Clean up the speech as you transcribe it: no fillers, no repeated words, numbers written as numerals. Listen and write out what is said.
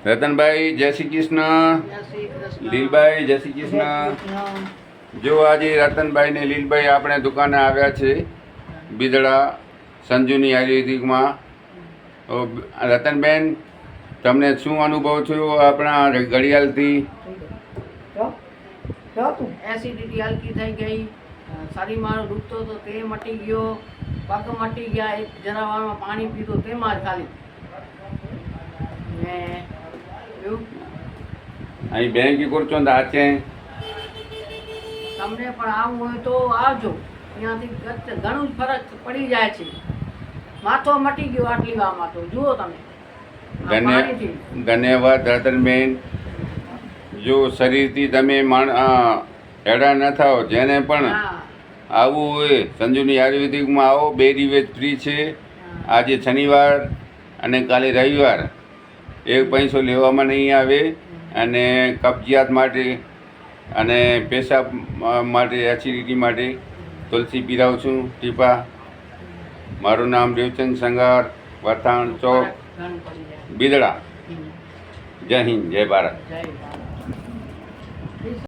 રતનભાઈ જય શ્રી કૃષ્ણ, લીલભાઈ જય શ્રી કૃષ્ણ. જો આજે રતનભાઈ ને લીલભાઈ આપણે દુકાને આવ્યા છે બિદડા સંજુની આયુર્વેદિકમાં. રતનબેન, તમને શું અનુભવ થયો આપણા ઘડિયાળથી? એસિડિટી હલકી થઈ ગઈ, શરીર મારો દુખતો હતો તે મટી ગયો, પગ મટી ગયા. એક જરા વારમાં પાણી પીધું તેમાં જ ખાલી ને એવું. અહીં બેંકી કરશો ને આચે તમને પણ આવવું હોય તો આવજો, ત્યાંથી ઘણું જ ફરક પડી જાય છે. માથો મટી ગયો આટલી વારમાં તો જુઓ તમે. ધન્યવાદ રતનબેન. જો શરીરથી તમે હેડા ન થાઓ, જેને પણ આવવું હોય સંજુની આયુર્વેદિકમાં આવો. 2 દિવસ ફ્રી છે. આજે શનિવાર અને કાલે રવિવાર. એક પૈસો લેવામાં નહીં આવે. અને કબજિયાત માટે અને પેશાબ માટે, એસિડિટી માટે તુલસી પીરાવું છું ટીપા. મારું નામ દેવચંદ સંગાર, વથાણ ચોક, બિદડા. જય હિન્દ, જય ભારત.